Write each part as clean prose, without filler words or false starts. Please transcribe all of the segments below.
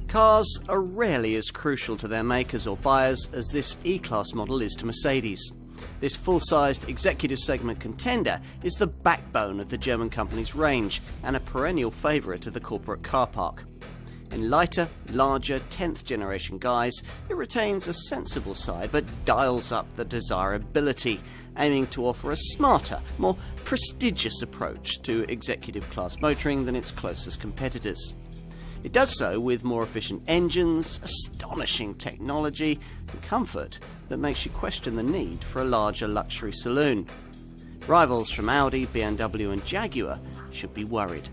Cars are rarely as crucial to their makers or buyers as this E-Class model is to Mercedes. This full-sized executive segment contender is the backbone of the German company's range and a perennial favourite of the corporate car park. In lighter, larger 10th generation guise, it retains a sensible side but dials up the desirability, aiming to offer a smarter, more prestigious approach to executive class motoring than its closest competitors. It does so with more efficient engines, astonishing technology and comfort that makes you question the need for a larger luxury saloon. Rivals from Audi, BMW and Jaguar should be worried.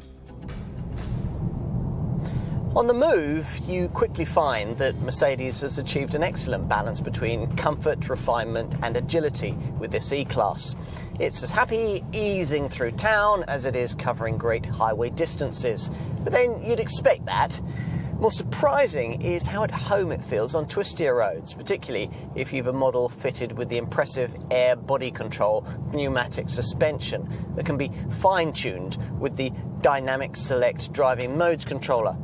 On the move, you quickly find that Mercedes has achieved an excellent balance between comfort, refinement and agility with this E-Class. It's as happy easing through town as it is covering great highway distances. But then you'd expect that. More surprising is how at home it feels on twistier roads, particularly if you've a model fitted with the impressive air body control pneumatic suspension that can be fine-tuned with the dynamic select driving modes controller.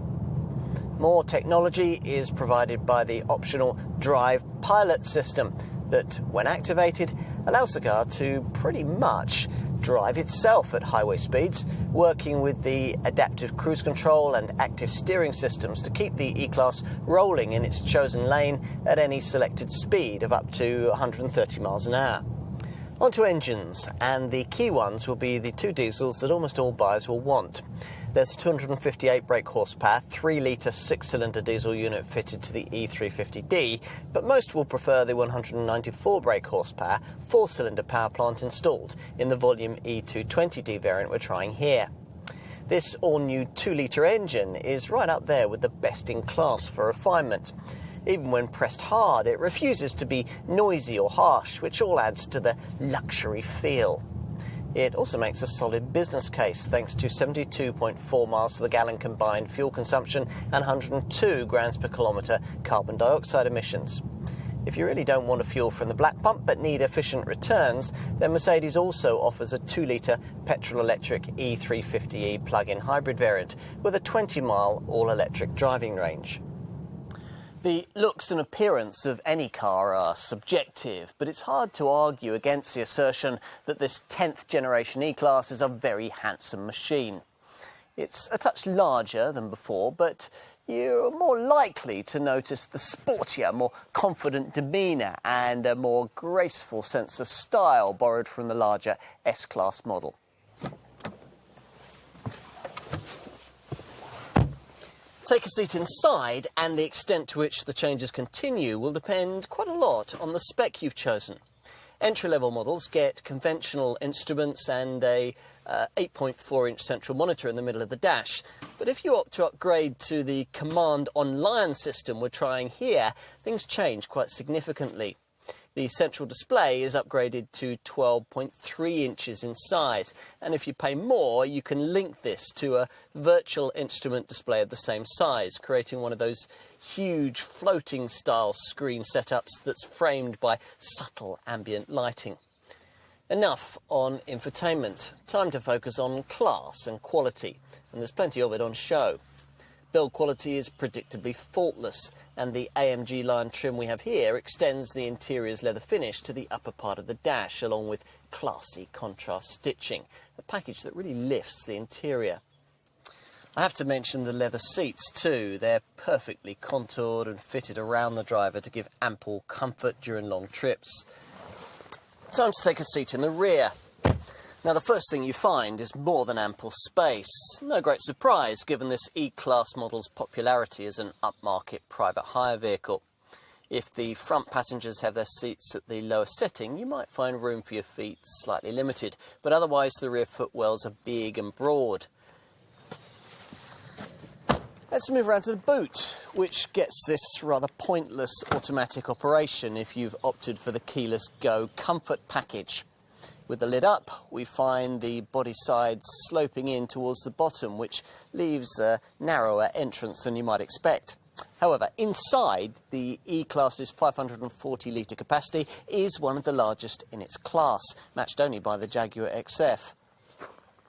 More technology is provided by the optional Drive Pilot system that, when activated, allows the car to pretty much drive itself at highway speeds, working with the adaptive cruise control and active steering systems to keep the E-Class rolling in its chosen lane at any selected speed of up to 130 miles an hour. Onto engines, and the key ones will be the two diesels that almost all buyers will want. There's a 258 brake horsepower, 3-litre 6-cylinder diesel unit fitted to the E350D, but most will prefer the 194 brake horsepower, 4-cylinder power plant installed in the volume E220D variant we're trying here. This all-new 2-litre engine is right up there with the best in class for refinement. Even when pressed hard, it refuses to be noisy or harsh, which all adds to the luxury feel. It also makes a solid business case thanks to 72.4 miles to the gallon combined fuel consumption and 102 grams per kilometre carbon dioxide emissions. If you really don't want to fuel from the black pump but need efficient returns, then Mercedes also offers a 2-litre petrol-electric E350e plug-in hybrid variant with a 20-mile all-electric driving range. The looks and appearance of any car are subjective, but it's hard to argue against the assertion that this 10th generation E-Class is a very handsome machine. It's a touch larger than before, but you're more likely to notice the sportier, more confident demeanour and a more graceful sense of style borrowed from the larger S-Class model. Take a seat inside, and the extent to which the changes continue will depend quite a lot on the spec you've chosen. Entry-level models get conventional instruments and a 8.4-inch central monitor in the middle of the dash. But if you opt to upgrade to the Command Online system we're trying here, things change quite significantly. The central display is upgraded to 12.3 inches in size, and if you pay more, you can link this to a virtual instrument display of the same size, creating one of those huge floating style screen setups that's framed by subtle ambient lighting. Enough on infotainment. Time to focus on class and quality, and there's plenty of it on show. Build quality is predictably faultless, and the AMG line trim we have here extends the interior's leather finish to the upper part of the dash, along with classy contrast stitching, a package that really lifts the interior. I have to mention the leather seats too. They're perfectly contoured and fitted around the driver to give ample comfort during long trips. Time to take a seat in the rear. Now, the first thing you find is more than ample space. No great surprise, given this E-Class model's popularity as an upmarket private hire vehicle. If the front passengers have their seats at the lower setting, you might find room for your feet slightly limited, but otherwise the rear footwells are big and broad. Let's move around to the boot, which gets this rather pointless automatic operation if you've opted for the keyless Go comfort package. With the lid up, we find the body side sloping in towards the bottom, which leaves a narrower entrance than you might expect. However, inside, the E-Class's 540-litre capacity is one of the largest in its class, matched only by the Jaguar XF.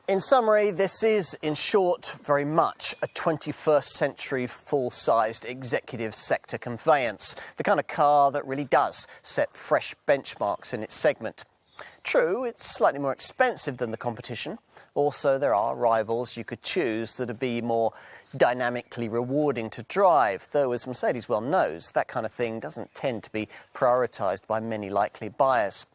In summary, this is, in short, very much a 21st century full-sized executive sector conveyance, the kind of car that really does set fresh benchmarks in its segment. True, it's slightly more expensive than the competition. Also, there are rivals you could choose that would be more dynamically rewarding to drive, though as Mercedes well knows, that kind of thing doesn't tend to be prioritised by many likely buyers.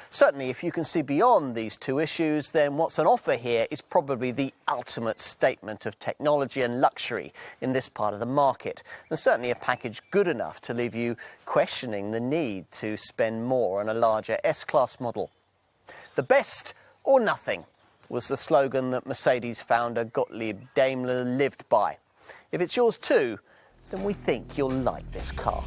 Certainly, if you can see beyond these two issues, then what's on offer here is probably the ultimate statement of technology and luxury in this part of the market, and certainly a package good enough to leave you questioning the need to spend more on a larger S-Class model. The best or nothing was the slogan that Mercedes founder Gottlieb Daimler lived by. If it's yours too, then we think you'll like this car.